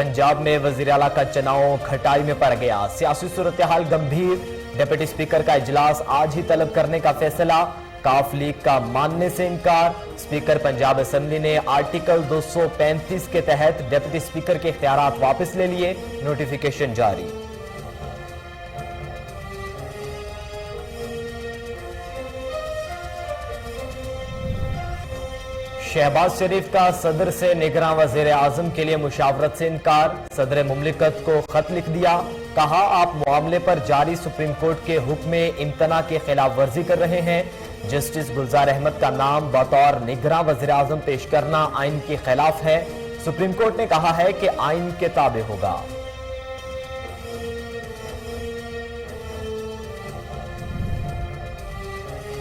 पंजाब में वजीर आला का चुनाव खटाई में पड़ गया। सियासी सूरत हाल गंभीर। डिप्टी स्पीकर का इजलास आज ही तलब करने का फैसला। काफ लीग का मानने से इनकार। स्पीकर पंजाब असेंबली ने आर्टिकल 235 के तहत डिप्टी स्पीकर के इख्तियारात वापस ले लिए। नोटिफिकेशन जारी। शहबाज शरीफ का सदर से निगरान वजीर आजम के लिए मुशावरत से इनकार। सदर मुमलिकत को खत लिख दिया। कहा, आप मामले पर जारी सुप्रीम कोर्ट के हुक्म इम्तना की खिलाफ वर्जी कर रहे हैं। जस्टिस गुलजार अहमद का नाम बतौर निगरान वजीर आजम पेश करना आइन के खिलाफ है। सुप्रीम कोर्ट ने कहा है कि आइन के ताबे होगा।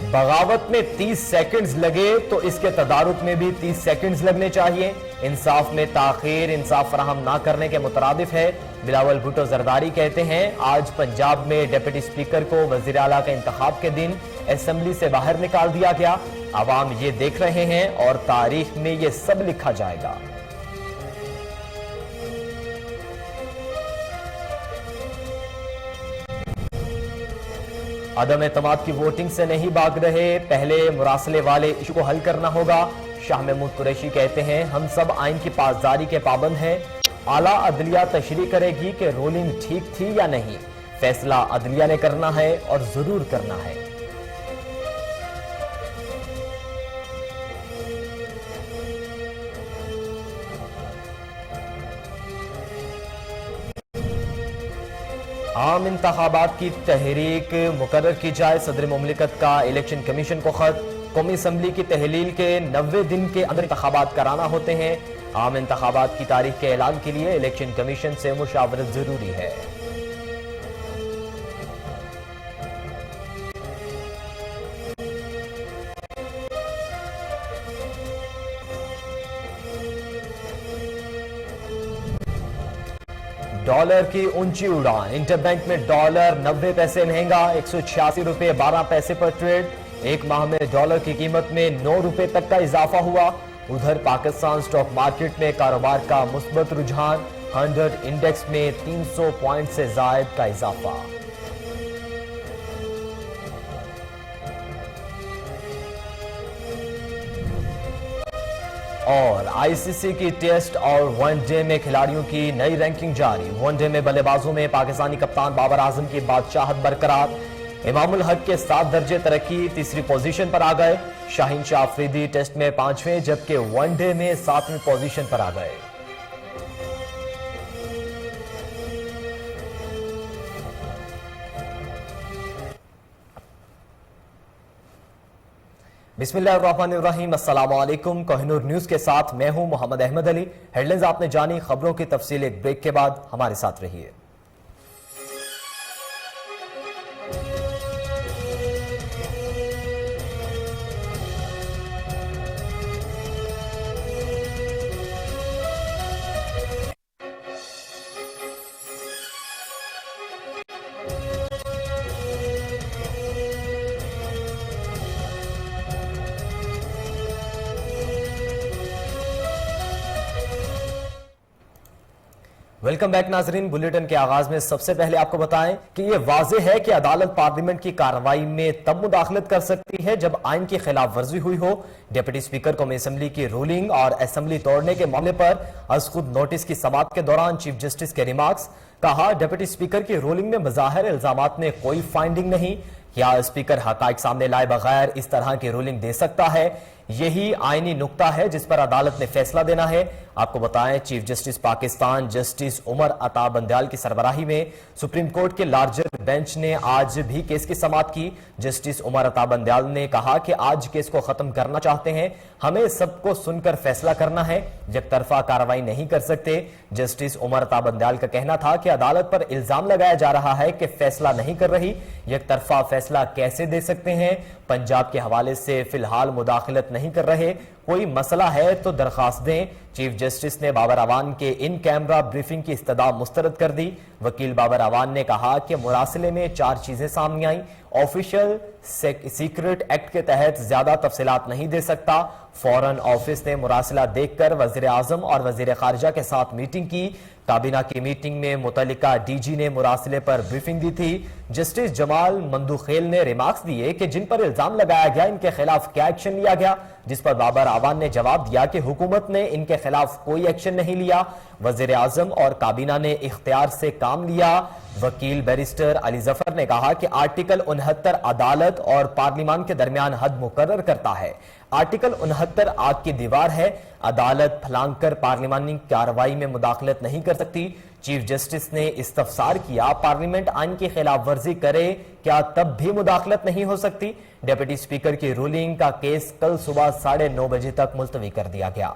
बगावत में 30 सेकंड्स लगे तो इसके तदारुक में भी 30 सेकंड्स लगने चाहिए। इंसाफ में ताखीर इंसाफ फराहम ना करने के मुतरादिफ है। बिलावल भुट्टो जरदारी कहते हैं, आज पंजाब में डिप्टी स्पीकर को वजीर आला के इंतखाब के दिन असेंबली से बाहर निकाल दिया गया। आवाम ये देख रहे हैं और तारीख में ये सब लिखा जाएगा। अदम एतमाद की वोटिंग से नहीं भाग रहे, पहले मुरासले वाले इशू को हल करना होगा। शाह महमूद कुरैशी कहते हैं, हम सब आइन की पासदारी के पाबंद हैं। आला अदलिया तशरीह करेगी कि रूलिंग ठीक थी या नहीं। फैसला अदलिया ने करना है और जरूर करना है। आम इंतखाबात की तहरीक मुकर्रर की जाए। सदर मुमलिकत का इलेक्शन कमीशन को खत। कौमी असम्बली की तहलील के 90 दिन के अंदर इंतखाबात कराना होते हैं। आम इंतखाबात की तारीख के ऐलान के लिए इलेक्शन कमीशन से मुशावरत जरूरी है। डॉलर की ऊंची उड़ान। इंटरबैंक में डॉलर 90 पैसे महंगा, 186 रुपए 12 पैसे पर ट्रेड। एक माह में डॉलर की कीमत में 9 रुपए तक का इजाफा हुआ। उधर पाकिस्तान स्टॉक मार्केट में कारोबार का मुस्बत रुझान। 100 इंडेक्स में 300 पॉइंट से जायद का इजाफा। और आईसीसी की टेस्ट और वनडे में खिलाड़ियों की नई रैंकिंग जारी। वनडे में बल्लेबाजों में पाकिस्तानी कप्तान बाबर आजम की बादशाहत बरकरार। इमामुल हक के 7 दर्जे तरक्की, तीसरी पोजीशन पर आ गए। शाहीन शाह अफरीदी टेस्ट में 5वें जबकि वनडे में 7वीं पोजीशन पर आ गए। बिस्मिल्लाहिर्रहमानिर्रहीम। अस्सलामु अलैकुम। कोहिनूर न्यूज के साथ मैं हूं मोहम्मद अहमद अली। हेडलाइंस आपने जानी, खबरों की तफसील एक ब्रेक के बाद। हमारे साथ रहिए। वेलकम बैक नाजरीन। बुलेटिन के आगाज में सबसे पहले आपको बताएं कि यह वाज़ेह है कि अदालत पार्लियामेंट की कार्रवाई में तब मुदाखलत कर सकती है जब आइन की खिलाफ वर्जी हुई हो। डिप्टी स्पीकर कौमी असम्बली की रूलिंग और असम्बली तोड़ने के मामले पर अज खुद नोटिस की समाअत के दौरान चीफ जस्टिस के रिमार्क्स। कहा, डिप्टी स्पीकर की रूलिंग में मज़ाहिर इल्जामात में कोई फाइंडिंग नहीं। क्या स्पीकर हकाइक सामने लाए बगैर इस तरह की रूलिंग दे सकता है? यही आईनी नुक्ता है जिस पर अदालत ने फैसला देना है। आपको बताएं, chief justice Pakistan justice Umar Ata Bandial की सरबराही में सुप्रीम कोर्ट के लार्जर बेंच ने आज भी केस की समाअत की। जस्टिस उमर अता बंदयाल ने कहा कि आज केस को खत्म करना चाहते हैं, हमें सबको सुनकर फैसला करना है, एकतरफा कार्रवाई नहीं कर सकते। जस्टिस उमर अता बंदयाल का कहना था कि अदालत पर इल्जाम लगाया जा रहा है कि फैसला नहीं कर रही, एकतरफा फैसला कैसे दे सकते हैं? पंजाब के हवाले से फिलहाल मुदाखलत नहीं कर रहे, कोई मसला है तो दरखास्त दें। चीफ जस्टिस ने बाबर अवान के इन कैमरा ब्रीफिंग की इस्तदा मुस्तरद कर दी। वकील बाबर अवान ने कहा कि मुरासले में 4 चीजें सामने आई। ऑफिशियल सीक्रेट एक्ट के तहत ज्यादा तफसीलात नहीं दे सकता। फौरन ऑफिस ने मुरासला देखकर वजीर आजम और वजीर खारजा के साथ मीटिंग की। काबीना की मीटिंग में मुतल्लिका डीजी ने मुरासिले पर ब्रीफिंग दी थी। जस्टिस जमाल मंदुखेल ने रिमार्क्स दिए कि जिन पर इल्जाम लगाया गया इनके खिलाफ क्या एक्शन लिया गया, जिस पर बाबर आवान ने जवाब दिया कि हुकूमत ने इनके खिलाफ कोई एक्शन नहीं लिया। वजीर आजम और काबीना ने इख्तियार से काम लिया। वकील बैरिस्टर अली जफर ने कहा कि आर्टिकल 69 अदालत और पार्लियामान के दरमियान हद मुकर्रर करता है। आर्टिकल 69 आग की दीवार है। अदालत फलांग कर पार्लियामानी कार्रवाई में मुदाखलत नहीं कर सकती। चीफ जस्टिस ने इस्तफसार किया, पार्लियामेंट आइन की खिलाफ वर्जी करे क्या तब भी मुदाखलत नहीं हो सकती। डिप्टी स्पीकर की रूलिंग का केस कल सुबह 9:30 बजे तक मुलतवी कर दिया गया।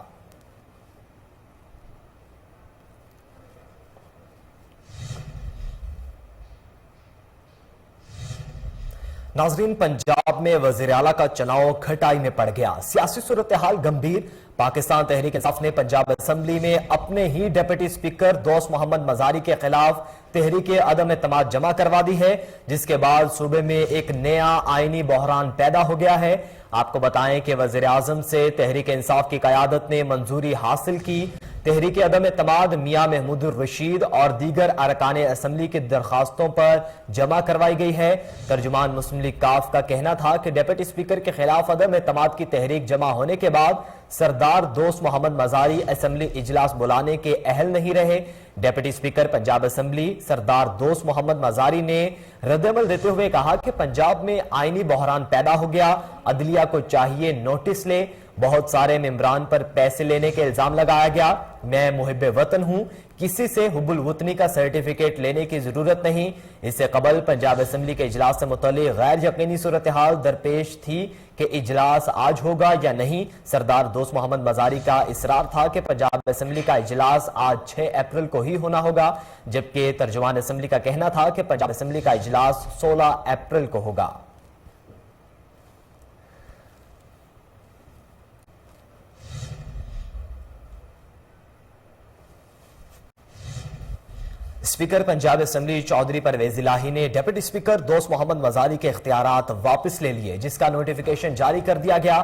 नाजरीन, पंजाब में वजीर आला का चुनाव खटाई में पड़ गया। सियासी सूरत हाल गंभीर। पाकिस्तान तहरीक इंसाफ ने पंजाब असेंबली में अपने ही डिप्टी स्पीकर दोस्त मोहम्मद मजारी के खिलाफ तहरीक अदम एतमाद जमा करवा दी है, जिसके बाद सूबे में एक नया आईनी बहरान पैदा हो गया है। आपको बताएं कि वजीर आजम से तहरीक इंसाफ की कयादत ने मंजूरी हासिल की। तहरीक अदम एतमाद मियां महमूदुर रशीद और दीगर अरकान असम्बली की दरखास्तों पर जमा करवाई गई है। तर्जुमान मुस्लिम लीग काफ का कहना था कि डिप्टी स्पीकर के खिलाफ अदम एतमाद की तहरीक जमा होने के बाद सरदार दोस्त मोहम्मद मजारी असेंबली इजलास बुलाने के अहल नहीं रहे। डिप्टी स्पीकर पंजाब असेंबली सरदार दोस्त मोहम्मद मजारी ने रद्दमल देते हुए कहा कि पंजाब में आईनी बहरान पैदा हो गया, अदलिया को चाहिए नोटिस ले। बहुत सारे मेंबरान पर पैसे लेने के इल्जाम लगाया गया। मैं मुहिब्बे वतन हूं, किसी से हुब्बुल वतनी का सर्टिफिकेट लेने की जरूरत नहीं। इससे कबल पंजाब असेंबली के इजलास से मुतल्लिक गैर यकीनी सूरत हाल दरपेश थी कि इजलास आज होगा या नहीं। सरदार दोस्त मोहम्मद मजारी का इसरार था कि पंजाब असेंबली का इजलास आज 6 अप्रैल को ही होना होगा, जबकि तर्जुमान असेंबली का कहना था कि पंजाब असेंबली का इजलास 16 अप्रैल को होगा। स्पीकर पंजाब असेंबली चौधरी परवेज इलाही ने डिप्टी स्पीकर दोस्त मोहम्मद मजारी के इख्तियारात वापस ले लिए, जिसका नोटिफिकेशन जारी कर दिया गया।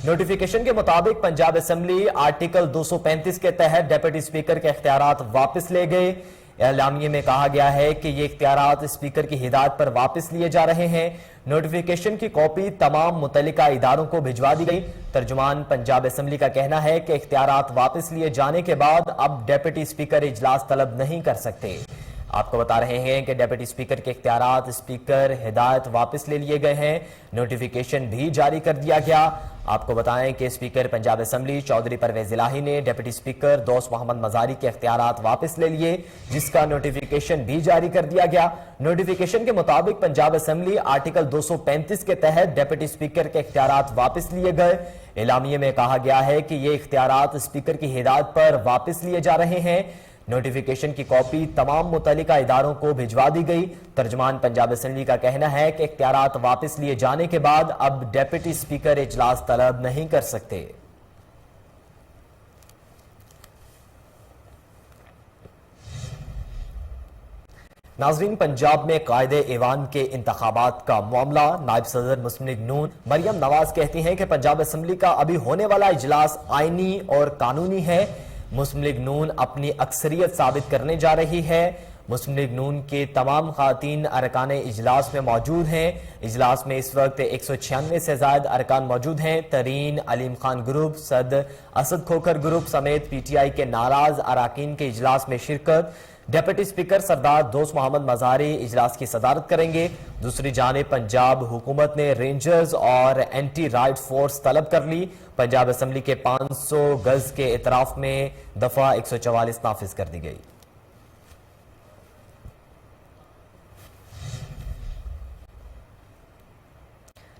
नोटिफिकेशन के मुताबिक पंजाब असेंबली आर्टिकल 235 के तहत डिप्टी स्पीकर के इख्तियारात वापस ले गए। एलामिये में कहा गया है कि ये इख्तियारात स्पीकर की हिदायत पर वापस लिए जा रहे हैं। नोटिफिकेशन की कॉपी तमाम मुतल्लिका इदारों को भिजवा दी गई। तर्जुमान पंजाब असेंबली का कहना है कि इख्तियारात वापस लिए जाने के बाद अब डिप्टी स्पीकर इजलास तलब नहीं कर सकते। आपको बता रहे हैं कि डिप्टी स्पीकर के इख्तियारात स्पीकर हिदायत वापस ले लिए गए हैं। नोटिफिकेशन भी जारी कर दिया गया। आपको बताएं कि स्पीकर पंजाब असेंबली चौधरी परवेज इलाही ने डिप्टी स्पीकर दोस्त मोहम्मद मजारी के इख्तियारात वापस ले लिए, जिसका नोटिफिकेशन भी जारी कर दिया गया। नोटिफिकेशन के मुताबिक पंजाब असेंबली आर्टिकल 235 के तहत डिप्टी स्पीकर के इख्तियारात वापस लिए गए। एलामिये में कहा गया है कि ये इख्तियारात स्पीकर की हिदायत पर वापस लिए जा रहे हैं। नोटिफिकेशन की कॉपी तमाम मुतल्लिका इदारों को भिजवा दी गई। तर्जुमान पंजाब असेंबली का कहना है कि इख्तियारात वापस लिए जाने के बाद अब डिप्टी स्पीकर इजलास तलब नहीं कर सकते। नाजरीन, पंजाब में कायदे ईवान के इंतखाबात का मामला। नायब सदर मुस्लिम लीग नून मरियम नवाज कहती हैं कि पंजाब असेंबली का अभी होने वाला इजलास आईनी और कानूनी है। मुस्लिम लीग नून अपनी अक्सरियत साबित करने जा रही है। मुस्लिम लीग नून के तमाम खातीन अरकान इजलास में मौजूद हैं। इजलास में इस वक्त 196 से ज्यादा अरकान मौजूद हैं। तरीन, अलीम खान ग्रुप, असद खोखर ग्रुप समेत PTI के नाराज अरकान के इजलास में शिरकत। डिप्टी स्पीकर सरदार दोस्त मोहम्मद मजारी इजलास की सदारत करेंगे। दूसरी जानिब पंजाब हुकूमत ने रेंजर्स और एंटी राइट फोर्स तलब कर ली। पंजाब असेंबली के 500 गज के इतराफ में दफा 144 नाफिज कर दी गई।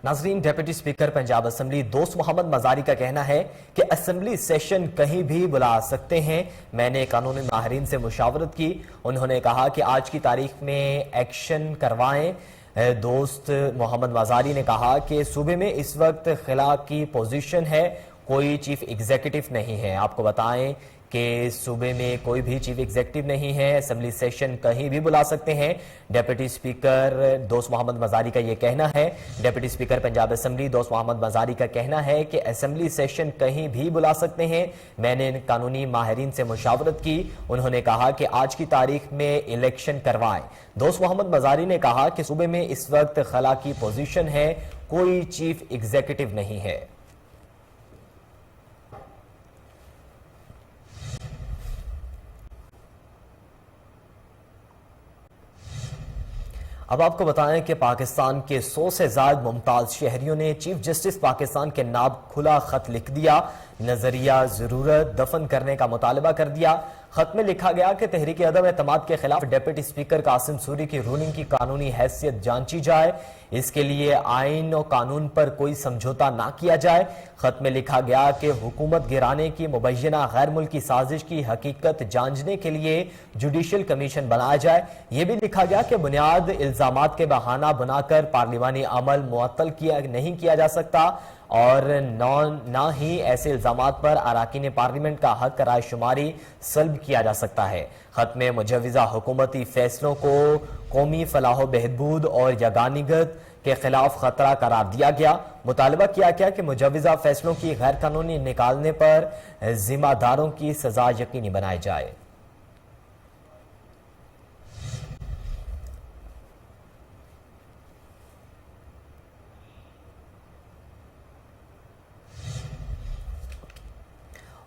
नाजरीन, डिप्टी स्पीकर पंजाब असेंबली दोस्त मोहम्मद मजारी का कहना है कि असेंबली सेशन कहीं भी बुला सकते हैं। मैंने कानूनी माहिरीन से मुशावरत की। उन्होंने कहा कि आज की तारीख में एक्शन करवाएं। दोस्त मोहम्मद मजारी ने कहा कि सूबे में इस वक्त खिला की पोजीशन है, कोई चीफ एग्जीक्यूटिव नहीं है। आपको बताएं कि सूबे में कोई भी चीफ एग्जीक्यूटिव नहीं है, असेंबली सेशन कहीं भी बुला सकते हैं। डिप्टी स्पीकर दोस्त मोहम्मद मजारी का यह कहना है। डिप्टी स्पीकर पंजाब असेंबली दोस्त मोहम्मद मजारी का कहना है कि असेंबली सेशन कहीं भी बुला सकते हैं। मैंने कानूनी माहिरीन से मुशावरत की, उन्होंने कहा कि आज की तारीख में इलेक्शन करवाएं। दोस्त मोहम्मद मजारी ने कहा कि सूबे में इस वक्त खला की पोजीशन है, कोई चीफ एग्जीक्यूटिव नहीं है। अब आपको बताएं कि पाकिस्तान के 100 से ज्यादा मुमताज शहरियों ने चीफ जस्टिस पाकिस्तान के नाम खुला खत लिख दिया। नजरिया जरूरत दफन करने का मुतालबा कर दिया। खत में लिखा गया कि तहरीक अदम एतमाद के खिलाफ डिप्टी स्पीकर कासिम सूरी की रूलिंग की कानूनी हैसियत जांची जाए, इसके लिए आइन और कानून पर कोई समझौता ना किया जाए। खत में लिखा गया कि हुकूमत गिराने की मुबैना गैर मुल्की साजिश की हकीकत जांचने के लिए जुडिशल कमीशन बनाया जाए। यह भी लिखा गया कि बुनियाद इल्जामात के बहाना बनाकर पार्लिमानी अमल मुअत्तल नहीं किया जा सकता और ना ही ऐसे इल्जामात पर अराकीन पार्लियामेंट का हक राय शुमारी सल्ब किया जा सकता है। खत में मुजव्विज़ा हुकूमती फैसलों को कौमी फलाह बहबूद और यगानिगत के खिलाफ खतरा करार दिया गया। मुतालबा किया गया कि मुजव्विज़ा फैसलों की गैर कानूनी निकालने पर जिम्मेदारों की सजा यकीनी बनाई जाए।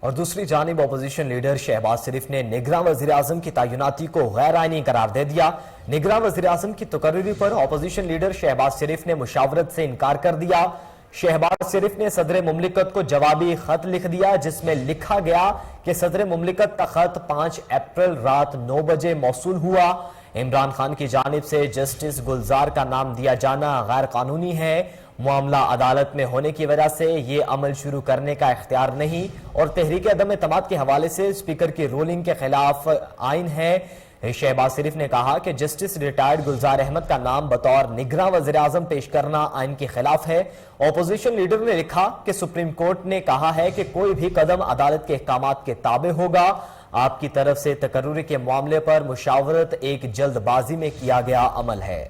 और दूसरी जानिब अपोजिशन लीडर शहबाज शरीफ ने निगरान वज़ीर आज़म की तैनाती को गैर आईनी करार दे दिया। निगरान वज़ीर आज़म की तकर्री पर अपोजिशन लीडर शहबाज शरीफ ने मुशावरत से इनकार कर दिया। शहबाज शरीफ ने सदर मुमलिकत को जवाबी खत लिख दिया, जिसमें लिखा गया कि सदर मुमलिकत का खत 5 अप्रैल रात 9 बजे मौसूल हुआ। इमरान खान की जानिब से जस्टिस गुलजार का नाम दिया जाना गैर कानूनी है। मामला अदालत में होने की वजह से ये अमल शुरू करने का इख्तियार नहीं और तहरीक अदम एतमाद के हवाले से स्पीकर की रूलिंग के खिलाफ आइन है। शहबाज शरीफ ने कहा कि जस्टिस रिटायर्ड गुलजार अहमद का नाम बतौर निगरान वज़ीर आज़म पेश करना आइन के खिलाफ है। ऑपोजिशन लीडर ने लिखा कि सुप्रीम कोर्ट ने कहा है कि कोई भी कदम अदालत के अहकामात के ताबे होगा। आपकी तरफ से तकर्री के मामले पर मुशावरत एक जल्दबाजी में किया गया अमल है।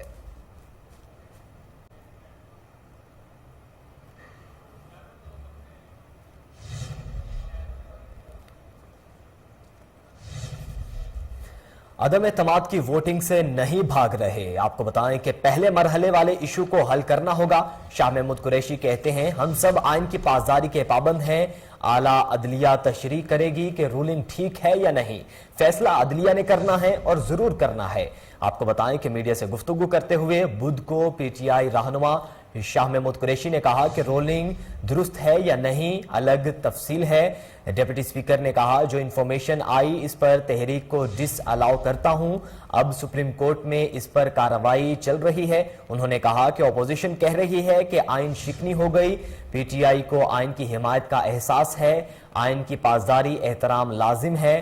अदम एतमाद की वोटिंग से नहीं भाग रहे। आपको बताएं कि पहले मरहले वाले इशू को हल करना होगा। शाह महमूद कुरैशी कहते हैं, हम सब आइन की पासदारी के पाबंद हैं। आला अदलिया तशरीह करेगी कि रूलिंग ठीक है या नहीं। फैसला अदलिया ने करना है और जरूर करना है। आपको बताएं कि मीडिया से गुफ्तगू करते हुए बुध को पीटीआई रहनुमा शाह महमूद कुरैशी ने कहा कि रोलिंग दुरुस्त है या नहीं अलग तफसील है। डिप्टी स्पीकर ने कहा, जो इंफॉर्मेशन आई इस पर तहरीक को डिस अलाउ करता हूं। अब सुप्रीम कोर्ट में इस पर कार्रवाई चल रही है। उन्होंने कहा कि अपोजिशन कह रही है कि आइन शिकनी हो गई। पीटीआई को आइन की हिमायत का एहसास है। आइन की पासदारी एहतराम लाजिम है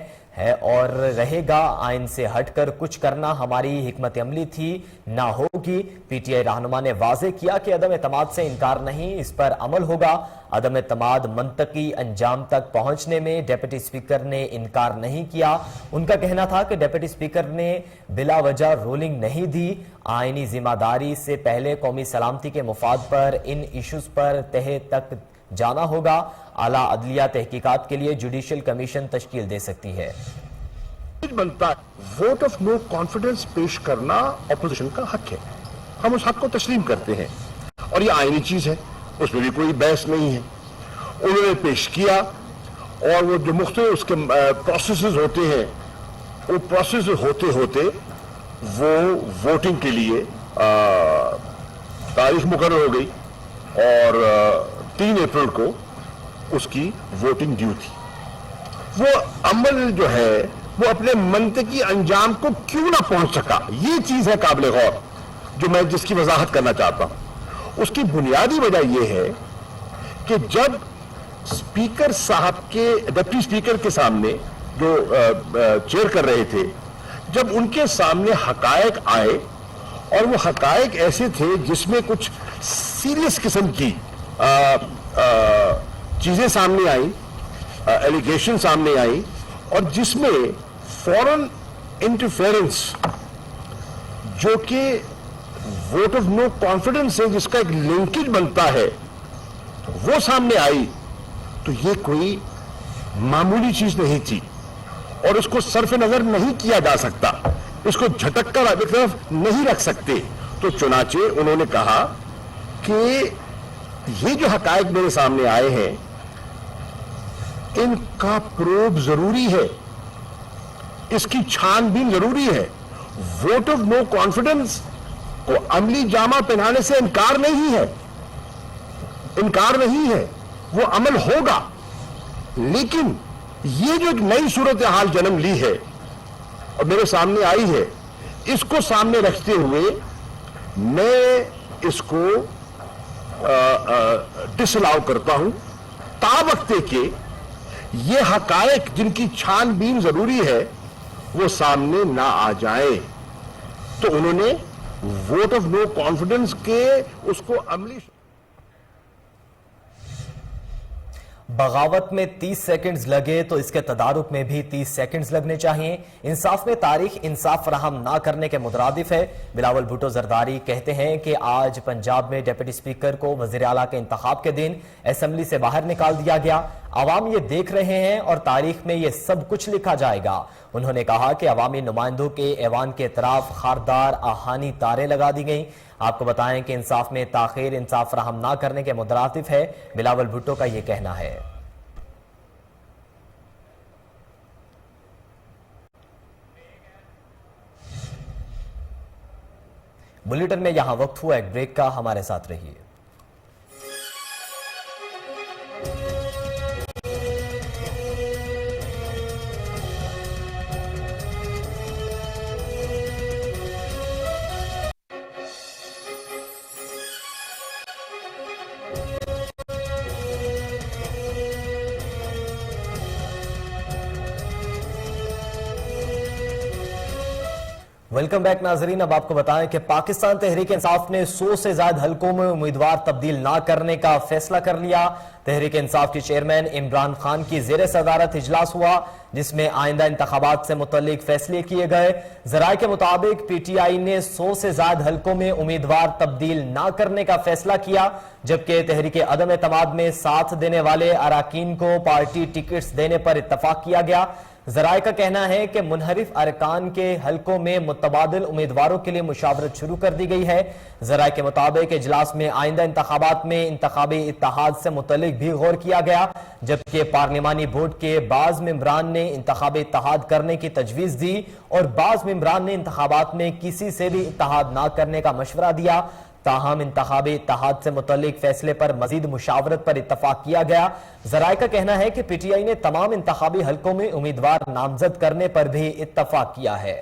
और रहेगा। आइन से हटकर कुछ करना हमारी हिकमत अमली थी, ना होगी। पीटीआई रहनुमा ने वाजे किया कि अदम एतमाद से इनकार नहीं, इस पर अमल होगा। अदम एतमाद मंतकी अंजाम तक पहुंचने में डिप्टी स्पीकर ने इनकार नहीं किया। उनका कहना था कि डिप्टी स्पीकर ने बिला वजह रूलिंग नहीं दी। आईनी जिम्मेदारी से पहले कौमी सलामती के मुफाद पर इन इशूज पर तह तक जाना होगा। आला अदलिया तहकीकात के लिए जुडिशियल कमीशन तश्कील दे सकती है। बनता है वोट ऑफ नो कॉन्फिडेंस पेश करना अपोजिशन का हक है। हम उस हक को तस्लीम करते हैं और ये आईनी चीज है, उसमें भी कोई बहस नहीं है। उन्होंने पेश किया और वो जो मुख्तलिफ उसके प्रोसेसेस होते हैं, वो प्रोसेस होते होते वो वोटिंग के लिए तारीख मुकर्रर हो गई और 3 अप्रैल को उसकी वोटिंग ड्यू थी। वो अमल जो है वो अपने मंतकी अंजाम को क्यों ना पहुंच सका, ये चीज है काबिल गौर, जो मैं जिसकी वजाहत करना चाहता हूं। उसकी बुनियादी वजह यह है कि जब स्पीकर साहब के डिप्टी स्पीकर के सामने जो चेयर कर रहे थे, जब उनके सामने हकायक आए और वो हकायक ऐसे थे जिसमें कुछ सीरियस किस्म की चीजें सामने आई, एलिगेशन सामने आई और जिसमें फॉरेन इंटरफेरेंस जो कि वोट ऑफ नो कॉन्फिडेंस है, जिसका एक लिंकेज बनता है, वो सामने आई, तो ये कोई मामूली चीज नहीं थी और इसको सर्फ नजर नहीं किया जा सकता, इसको झटक कर एक तरफ नहीं रख सकते। तो चुनाचे उन्होंने कहा कि ये जो हकायक मेरे सामने आए हैं, इनका प्रोब जरूरी है, इसकी छानबीन जरूरी है। वोट ऑफ नो कॉन्फिडेंस को अमली जामा पहनाने से इनकार नहीं है, इनकार नहीं है, वो अमल होगा। लेकिन ये जो नई सूरत हाल जन्म ली है और मेरे सामने आई है, इसको सामने रखते हुए मैं इसको डिसअलाउ करता हूं, तावक्ते के ये हकायक जिनकी छानबीन जरूरी है वो सामने ना आ जाए। तो उन्होंने वोट ऑफ नो कॉन्फिडेंस के उसको अमली बगावत में 30 सेकंड्स लगे तो इसके तदारुक में भी 30 सेकंड्स लगने चाहिए। इंसाफ में तारीख इंसाफ फराहम ना करने के मुतरादिफ है। बिलावल भुट्टो जरदारी कहते हैं कि आज पंजाब में डिप्टी स्पीकर को वजीर आला के इंतखाब के दिन असेंबली से बाहर निकाल दिया गया। अवाम ये देख रहे हैं और तारीख में ये सब कुछ लिखा जाएगा। उन्होंने कहा कि अवामी नुमाइंदों के ऐवान के तरफ खारदार आहानी तारें लगा दी गई। आपको बताएं कि इंसाफ में ताखीर इंसाफ फराहम ना करने के मुतरादिफ है। बिलावल भुट्टो का यह कहना है। बुलेटिन में यहां वक्त हुआ एक ब्रेक का, हमारे साथ रहिए। वेलकम बैक नाजरीन। अब आपको बताएं कि पाकिस्तान तहरीक इंसाफ ने 100 से ज्यादा हलकों में उम्मीदवार तब्दील ना करने का फैसला कर लिया। तहरीक इंसाफ के चेयरमैन इमरान खान की जेर सदारत इजलास हुआ, जिसमें आइंदा इंतखाबात से मुतल्लिक फैसले किए गए। जराये के मुताबिक पीटीआई ने 100 से ज्यादा हलकों में उम्मीदवार तब्दील ना करने का फैसला किया, जबकि तहरीक अदम एतमाद में साथ देने वाले अराकीन को पार्टी टिकट्स देने पर इत्तफाक किया गया। जराये का कहना है कि मुनहरिफ अरकान के हलकों में मुतबादिल उम्मीदवारों के लिए मुशावरत शुरू कर दी गई है। जराये के मुताबिक इजलास में आइंदा इंतखाबात में इंतखाबी इत्तेहाद से मुतल्लिक भी गौर किया गया, जबकि पार्लिमानी बोर्ड के बाज मेंबरान ने इंतखाबी इत्तेहाद करने की तजवीज दी और बाज मेंबरान ने इंतखाबात में किसी से भी इत्तेहाद ना करने का मशवरा दिया। ताहम इंतखाबी इत्तेहाद से मुतल्लिक फैसले पर मजीद मुशावरत पर इत्तफाक किया गया। जराये का कहना है कि पीटीआई ने तमाम इंतखाबी हलकों में उम्मीदवार नामजद करने पर भी इत्तफाक किया है।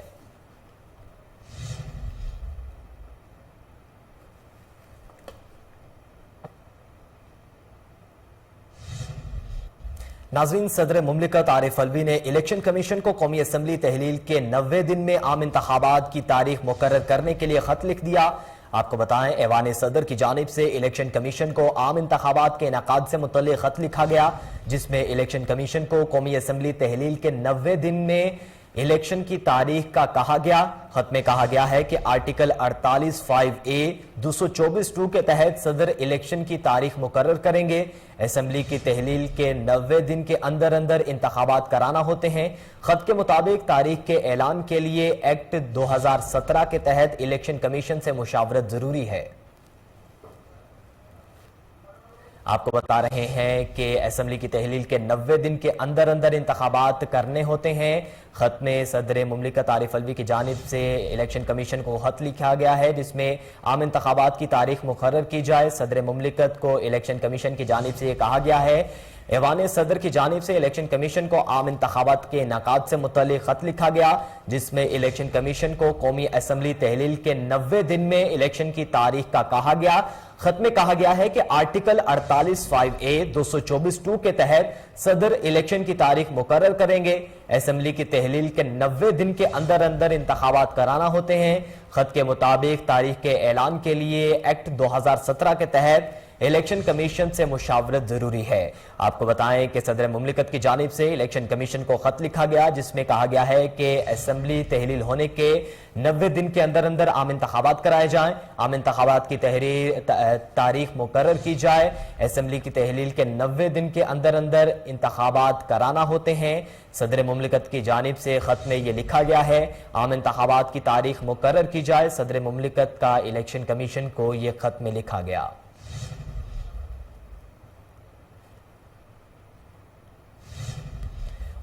नाज़रीन, सदर मुमलिकत आरिफ अलवी ने इलेक्शन कमीशन को कौमी असम्बली तहलील के 90 दिन में आम इंतखाबात की तारीख मुकर्रर करने के लिए खत लिख दिया। आपको बताएं, ऐवान सदर की जानिब से इलेक्शन कमीशन को आम इंतखाबात के इनेकाद से मुतल्लिक खत लिखा गया, जिसमें इलेक्शन कमीशन को कौमी असम्बली तहलील के 90 दिन में इलेक्शन की तारीख का कहा गया। खत में कहा गया है कि आर्टिकल 48(5)A 224(2) के तहत सदर इलेक्शन की तारीख मुकर्रर करेंगे। असेंबली की तहलील के 90 दिन के अंदर अंदर इंतखाबात कराना होते हैं। खत के मुताबिक तारीख के ऐलान के लिए एक्ट 2017 के तहत इलेक्शन कमीशन से मुशावरत जरूरी है। आपको बता रहे हैं कि असेंबली की तहलील के 90 दिन के अंदर अंदर इंतखाबात करने होते हैं। खत में सदर मुमलिकत आरिफ अलवी की जानिब से इलेक्शन कमीशन को खत लिखा गया है, जिसमें आम इंतखाबात की तारीख मुकर्रर की जाए। सदर मुमलिकत को इलेक्शन कमीशन की जानिब से यह कहा गया है, ऐवान सदर की जानिब से इलेक्शन कमीशन को आम इंतखाबात के इनेकाद से मुतल्लिक खत लिखा गया, जिसमें इलेक्शन कमीशन को कौमी असम्बली तहलील के 90 दिन में इलेक्शन की तारीख का कहा गया। खत में कहा गया है कि आर्टिकल 48(5)A 224(2) के तहत सदर इलेक्शन की तारीख मुकर्रर करेंगे। असेंबली की तहलील के 90 दिन के अंदर अंदर इंतखाबात कराना होते हैं। खत के मुताबिक तारीख के ऐलान के लिए एक्ट 2017 के तहत इलेक्शन कमीशन से मुशावरत जरूरी है। आपको बताएं कि सदर मुमलिकत की जानिब से इलेक्शन कमीशन को खत लिखा गया, जिसमें कहा गया है कि असेंबली तहलील होने के 90 दिन के अंदर अंदर आम इंतखाबात कराए जाएं, आम इंतखाबात की तारीख मुकर्रर की जाए। असेंबली की तहलील के 90 दिन के अंदर अंदर इंतखाबात कराना होते हैं। सदर मुमलिकत की जानिब से खत में यह लिखा गया है, आम इंतखाबात की तारीख मुकर्रर की जाए। सदर मुमलिकत का इलेक्शन कमीशन को यह खत में लिखा गया।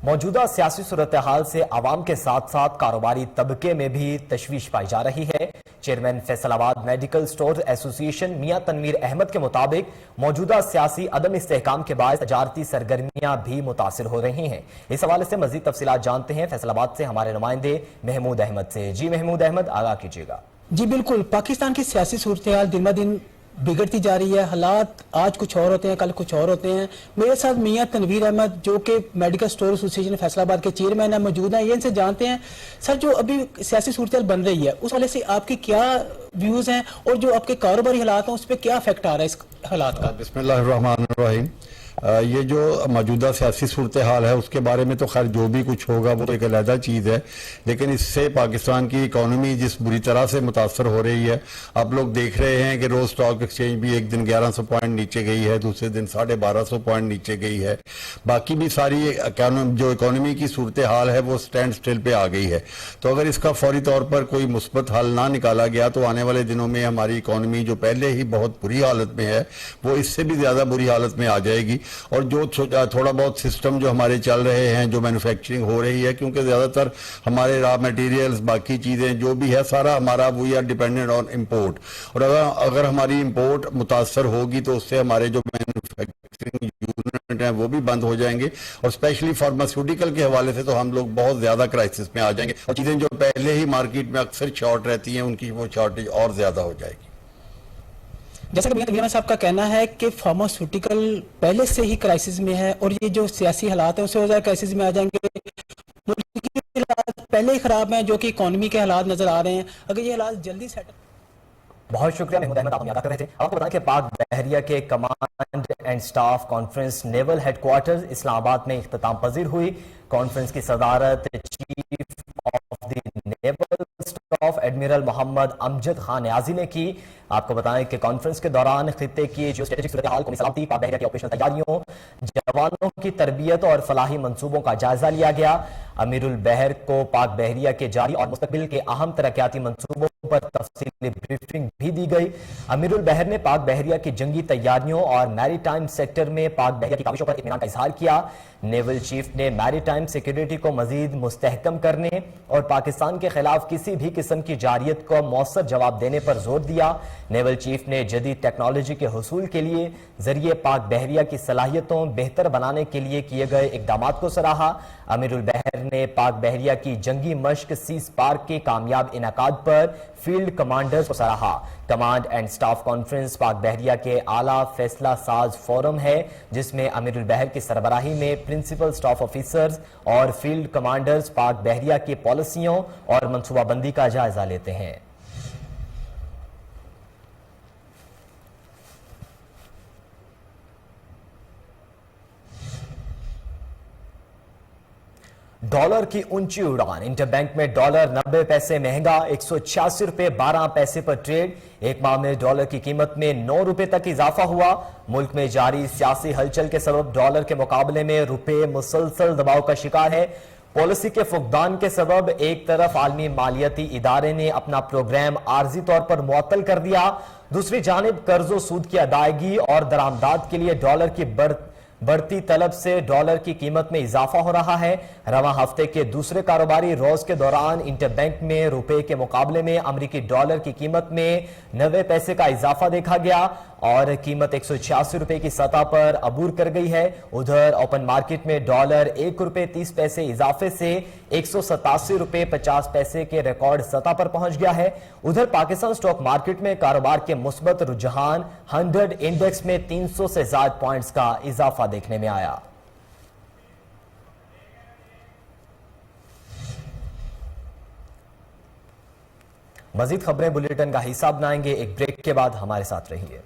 मौजूदा सियासी सूरत हाल से आवाम के साथ साथ कारोबारी तबके में भी तशवीश पाई जा रही है। Chairman Faisalabad medical store association Mian Tanveer Ahmed के मुताबिक मौजूदा सियासी अदम इस्तेहकाम के बाद तजारती सरगर्मियां भी मुतासिर हो रही हैं। इस हवाले से मजीद तफसीलात जानते हैं फैसलाबाद से हमारे नुमाइंदे महमूद अहमद से। जी महमूद अहमद, आगाह कीजिएगा। जी बिल्कुल, पाकिस्तान की सियासी सूरत हाल दिन ब दिन बिगड़ती जा रही है। हालात आज कुछ और होते हैं, कल कुछ और होते हैं। मेरे साथ मियां तनवीर अहमद जो कि मेडिकल स्टोर एसोसिएशन फैसलाबाद के चेयरमैन है मौजूद हैं। ये इनसे जानते हैं सर, जो अभी सियासी सूरत हाल बन रही है उस वाले से आपकी क्या व्यूज हैं और जो आपके कारोबारी हालात हैं उस पर क्या इफेक्ट आ रहा है इस हालात का? बिस्मिल्लाहिर्रहमानिर्रहीम। ये जो मौजूदा सियासी सूरत हाल है उसके बारे में तो खैर जो भी कुछ होगा वो तो एक अलग चीज़ है, लेकिन इससे पाकिस्तान की इकॉनमी जिस बुरी तरह से मुतासर हो रही है, आप लोग देख रहे हैं कि रोज स्टॉक एक्सचेंज भी एक दिन 1100 पॉइंट नीचे गई है, दूसरे दिन 1250 पॉइंट नीचे गई है। बाकी भी सारी जो इकॉनमी की सूरत हाल है वो स्टैंड स्टिल पे आ गई है। तो अगर इसका फौरी तौर पर कोई मुस्बत हल ना निकाला गया तो आने वाले दिनों में हमारी इकॉनमी जो पहले ही बहुत बुरी हालत में है वो इससे भी ज्यादा बुरी हालत में आ जाएगी। और जो थोड़ा बहुत सिस्टम जो हमारे चल रहे हैं, जो मैन्युफैक्चरिंग हो रही है, क्योंकि ज्यादातर हमारे रॉ मटेरियल्स बाकी चीजें जो भी है सारा हमारा we are dependent on import. और अगर हमारी इंपोर्ट मुतासर होगी तो उससे हमारे जो मैन्युफैक्चरिंग यूनिट हैं वो भी बंद हो जाएंगे और स्पेशली फार्मास्यूटिकल के हवाले से तो हम लोग बहुत ज्यादा क्राइसिस में आ जाएंगे और चीजें जो पहले ही मार्केट में अक्सर शॉर्ट रहती हैं उनकी वो शॉर्टेज और ज्यादा हो जाएगी। जैसा कि मियां साहब का कहना है कि फार्मास्यूटिकल पहले से ही क्राइसिस में है और ये जो सियासी हालात है उससे हो जाए क्राइसिस में आ जाएंगे। मुल्क के हालात पहले ही खराब हैं, जो कि इकोनॉमी के हालात नजर आ रहे हैं। अगर ये हालात जल्दी सेटल। बहुत शुक्रिया महमूद अहमद, आप कर रहे थे। आपको बताएं कि पाक बहरिया के command and staff conference naval headquarter Islamabad में इख्तिताम पजीर हुई। कॉन्फ्रेंस की सदारत chief of the naval staff admiral Mohammad Amjad Khan Niazi ने की। आपको बताएं कि कॉन्फ्रेंस के दौरान खित्ते की जो स्ट्रेटेजिक सूरत हाल, कौमी सलामती, पाक बहरिया की ऑपरेशनल तैयारियों, जवानों की तरबियत और फलाही मंसूबों का जायजा लिया गया। अमीरुल बहर को पाक बहरिया के जारी और मुस्तकबिल के अहम तरक्याती मंसूबों पर तफसीली ब्रीफिंग भी दी गई। अमीरुल बहर ने पाक बहरिया की जंगी तैयारियों और मैरीटाइम सेक्टर में पाक बहरिया की काविशों पर इत्मीनान का इजहार किया। नेवल चीफ ने मैरीटाइम सिक्योरिटी को मजीद मुस्तहकम करने और पाकिस्तान के खिलाफ किसी भी किस्म की जारियत को मौसर जवाब देने पर जोर दिया। नेवल चीफ ने जदीद टेक्नोलॉजी के हुसूल के लिए जरिए पाक बहरिया की सलाहियतों बेहतर बनाने के लिए किए गए इकदाम को सराहा। अमीरुल बहर ने पाक बहरिया की जंगी मश्क सीज पार्क के कामयाब इनाकाद पर फील्ड कमांडर्स को सराहा। कमांड एंड स्टाफ कॉन्फ्रेंस पाक बहरिया के आला फैसला साज फोरम है, जिसमें अमीरुल बहर की सरबराही में प्रिंसिपल स्टाफ ऑफिसर्स और फील्ड कमांडर्स पाक बहरिया की पॉलिसियों और मनसूबाबंदी का जायजा लेते हैं। डॉलर की ऊंची उड़ान, इंटरबैंक में डॉलर 90 पैसे महंगा, 186 रुपए 12 पैसे पर ट्रेड। एक माह में डॉलर की कीमत में 9 रुपए तक इजाफा हुआ। मुल्क में जारी सियासी हलचल के सबब डॉलर के मुकाबले में रुपए मुसलसल दबाव का शिकार है। पॉलिसी के फुकदान के सबब एक तरफ आलमी मालियाती इदारे ने अपना प्रोग्राम आर्जी तौर पर मुअत्तल कर दिया, दूसरी जानिब कर्जो सूद की अदायगी और दरामदाद के लिए डॉलर की बढ़ती तलब से डॉलर की कीमत में इजाफा हो रहा है। रवां हफ्ते के दूसरे कारोबारी रोज के दौरान इंटरबैंक में रुपए के मुकाबले में अमेरिकी डॉलर की कीमत में 90 पैसे का इजाफा देखा गया और कीमत 186 रुपए की सतह पर अबूर कर गई है। उधर ओपन मार्केट में डॉलर 1 रुपए 30 पैसे इजाफे से 187 रुपए 50 पैसे के रिकॉर्ड सतह पर पहुंच गया है। उधर पाकिस्तान स्टॉक मार्केट में कारोबार के मुस्बत रुझान 100 इंडेक्स में 300 से ज्यादा पॉइंट्स का इजाफा देखने में आया। मजीद खबरें बुलेटिन का हिस्सा बनाएंगे, एक ब्रेक के बाद हमारे साथ रहिए।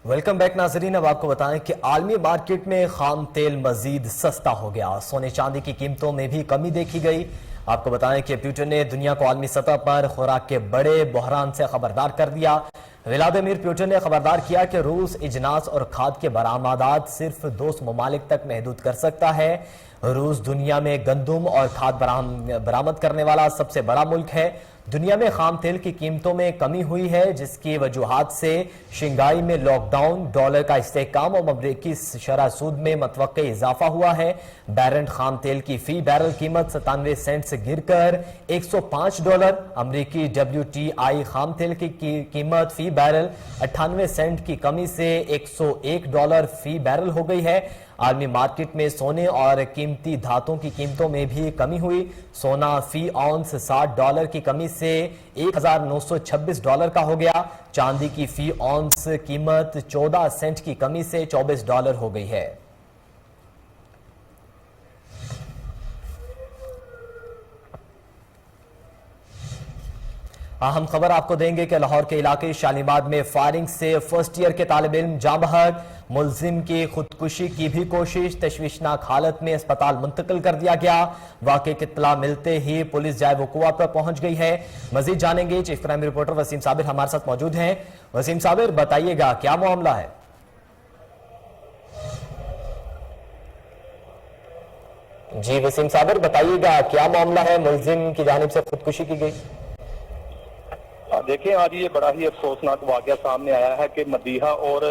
वेलकम बैक नाजरीन। अब आपको बताएं कि आलमी मार्केट में खाम तेल मजीद सस्ता हो गया। सोने चांदी की कीमतों में भी कमी देखी गई। आपको बताएं कि प्यूटिन ने दुनिया को आलमी सतह पर खुराक के बड़े बहरान से खबरदार कर दिया। व्लादिमीर पुतिन ने खबरदार किया कि रूस इजनास और खाद के बरामदात सिर्फ 2 ममालिक तक महदूद कर सकता है। रूस दुनिया में गंदुम और खाद बरामद करने वाला सबसे बड़ा मुल्क है। दुनिया में खाम तेल की कीमतों में कमी हुई है, जिसकी वजूहात से शंघाई में लॉकडाउन, डॉलर का इस्तेहकाम और अमरीकी शरह सूद में मतवक्के इजाफा हुआ है। बैरेंट खाम तेल की फी बैरल कीमत 97 सेंट से गिरकर $105। अमरीकी WTI खाम तेल की कीमत फी बैरल 98 सेंट की कमी से $101 फी बैरल हो गई है। आलमी मार्केट में सोने और कीमती धातुओं की कीमतों में भी कमी हुई। सोना फी औंस $60 की कमी से $1926 का हो गया। चांदी की फी औंस कीमत 14 सेंट की कमी से $24 हो गई है। अहम खबर आपको देंगे कि लाहौर के इलाके शालीमार में फायरिंग से फर्स्ट ईयर के तालिब इल्म जाँ बहक। मुलजिम की खुदकुशी की भी कोशिश, तशवीशनाक हालत में अस्पताल मुंतकिल कर दिया गया। वाक़े की इत्तला मिलते ही पुलिस जाए वक़ुआ पर पहुंच गई है। मजीद जानेंगे, chief crime reporter Waseem Sabir हमारे साथ मौजूद हैं। वसीम साबिर, बताइएगा क्या मामला है? जी वसीम साबिर, बताइएगा क्या मामला है? मुलजिम की जानिब से खुदकुशी की गई। देखिए, आज ये बड़ा ही अफसोसनाक वाकया सामने आया है कि मदीहा और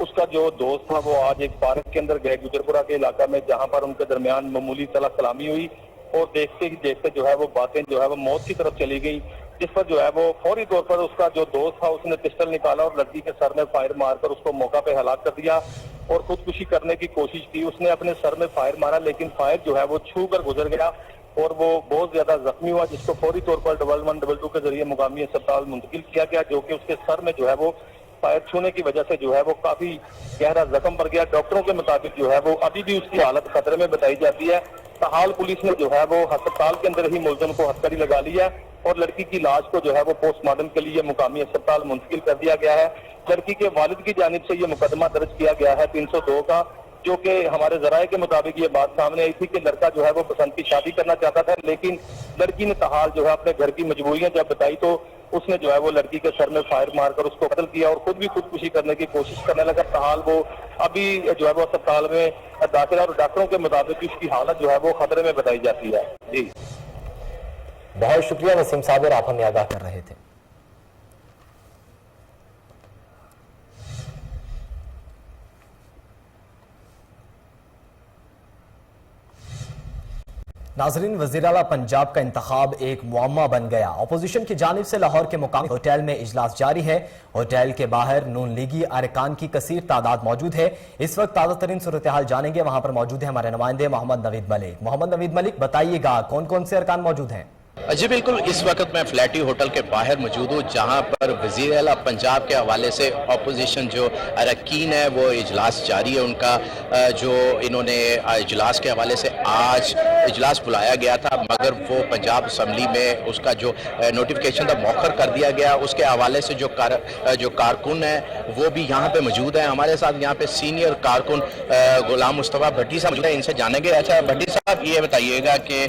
उसका जो दोस्त था वो आज एक पार्क के अंदर गए गुजरपुरा के इलाका में, जहां पर उनके दरमियान मामूली सलाह सलामी हुई और देखते ही देखते जो है वो बातें जो है वो मौत की तरफ चली गई। जिस पर जो है वो फौरी तौर पर उसका जो दोस्त था उसने पिस्टल निकाला और लड़की के सर में फायर मारकर उसको मौका पे हलाक कर दिया और खुदकुशी करने की कोशिश की। उसने अपने सर में फायर मारा, लेकिन फायर जो है वो छू कर गुजर गया और वो बहुत ज्यादा जख्मी हुआ, जिसको फौरी तौर पर 1122 के जरिए मुकामी अस्पताल मुंतकिल किया गया, जो कि उसके सर में जो है वो फायर छूने की वजह से जो है वो काफी गहरा जख्म पड़ गया। डॉक्टरों के मुताबिक जो है वो अभी भी उसकी हालत खतरे में बताई जाती है। ताहाल पुलिस ने जो है वो अस्पताल के अंदर ही मुलजिम को हथकड़ी लगा ली है और लड़की की लाश को जो है वो पोस्टमार्टम के लिए मुकामी अस्पताल मुंतकिल कर दिया गया है। लड़की के वालिद की जानिब से ये मुकदमा दर्ज किया गया है 302 का, जो कि हमारे जराये के मुताबिक ये बात सामने आई थी कि लड़का जो है वो पसंद की शादी करना चाहता था, लेकिन लड़की ने ताहाल जो है अपने घर की मजबूरियां जब बताई तो उसने जो है वो लड़की के सर में फायर मारकर उसको कत्ल किया और खुद भी खुदकुशी करने की कोशिश करने लगा। ताहाल वो अभी जो है वो अस्पताल में दाखिल है और डॉक्टरों के मुताबिक उसकी हालत जो है वो खतरे में बताई जाती है। जी बहुत शुक्रिया वसीम साबिर, आप हमें आगाह कर रहे थे। नाजरीन, वज़ीर आला पंजाब का इंतखाब एक मुअम्मा बन गया। अपोजिशन की जानिब से लाहौर के मुकामी होटल में इजलास जारी है। होटल के बाहर नून लीगी अरकान की कसीर तादाद मौजूद है। इस वक्त ताज़ा तरीन सूरत हाल जानेंगे, वहां पर मौजूद है हमारे नुमाइंदे मोहम्मद नवीद मलिक। मोहम्मद नवीद मलिक, बताइएगा कौन कौन से अरकान मौजूद हैं? जी बिल्कुल, इस वक्त मैं फ्लैटी होटल के बाहर मौजूद हूँ, जहाँ पर वज़ीर आला पंजाब के हवाले से अपोजिशन जो अरकान है वो इजलास जारी है उनका। जो इन्होंने इजलास के हवाले से आज इजलास बुलाया गया था, मगर वो पंजाब असम्बली में उसका जो नोटिफिकेशन था मौखर कर दिया गया। उसके हवाले से जो कारकुन है वो भी यहाँ पे मौजूद है। हमारे साथ यहाँ पे सीनियर कारकुन गुलाम मुस्तफ़ा भट्टी साहब मौजूद है, इनसे जानेंगे। अच्छा भट्टी साहब, ये बताइएगा कि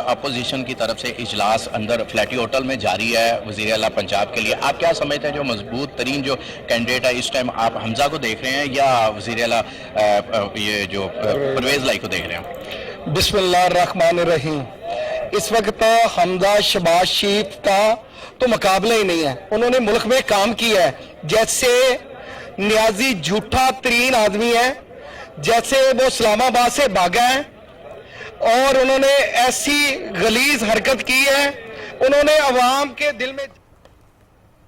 अपोजिशन की तरफ से इजलास अंदर फ्लैटी होटल में जारी है वज़ीर आला पंजाब के लिए, आप क्या समझते हैं जो मजबूत तरीन जो कैंडिडेट है इस टाइम, आप हमजा को देख रहे हैं या वज़ीर आला ये जो परवेज लाई को देख रहे हैं? बिस्मिल्लाहिर्रहमानिर्रहीम। इस वक्त हमजा शहबाज शरीफ का तो मुकाबला ही नहीं है। उन्होंने मुल्क में काम किया है, जैसे नियाजी झूठा तरीन आदमी है, जैसे वो इस्लामाबाद से भागा है और उन्होंने ऐसी गलीज हरकत की है, उन्होंने अवाम के दिल में।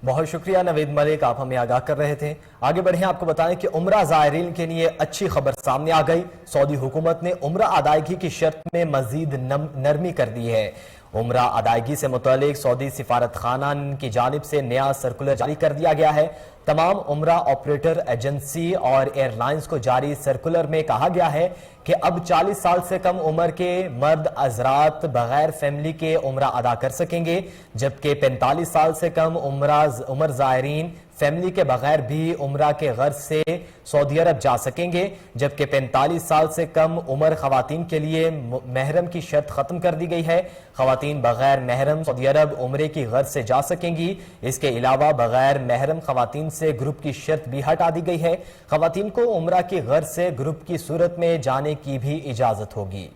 बहुत शुक्रिया नवीद मलिक, आप हमें आगाह कर रहे थे। आगे बढ़े, आपको बताएं कि उम्रा ज़ायरीन के लिए अच्छी खबर सामने आ गई। सऊदी हुकूमत ने उम्रा अदायगी की शर्त में मजीद नरमी कर दी है। उम्रा अदायगी से मुतालिक सऊदी सिफारत खाना की जानिब से नया सर्कुलर जारी कर दिया गया है। तमाम उम्रा ऑपरेटर एजेंसी और एयरलाइंस को जारी सर्कुलर में कहा गया है कि अब 40 साल से कम उम्र के मर्द हजरात बगैर फैमिली के उम्रा अदा कर सकेंगे, जबकि 45 साल से कम उम्र ज़ायरीन फैमिली के बगैर भी उम्रा के गर्ज से सऊदी अरब जा सकेंगे, जबकि 45 साल से कम उम्र खवातीन के लिए महरम की शर्त खत्म कर दी गई है। खवातीन बगैर महरम सऊदी अरब उम्रे की गर्ज से जा सकेंगी। इसके अलावा बगैर महरम खवातीन से ग्रुप की शर्त भी हटा दी गई है। खवातीन को उम्रा की गर्ज से ग्रुप की सूरत में जाने की भी इजाजत होगी।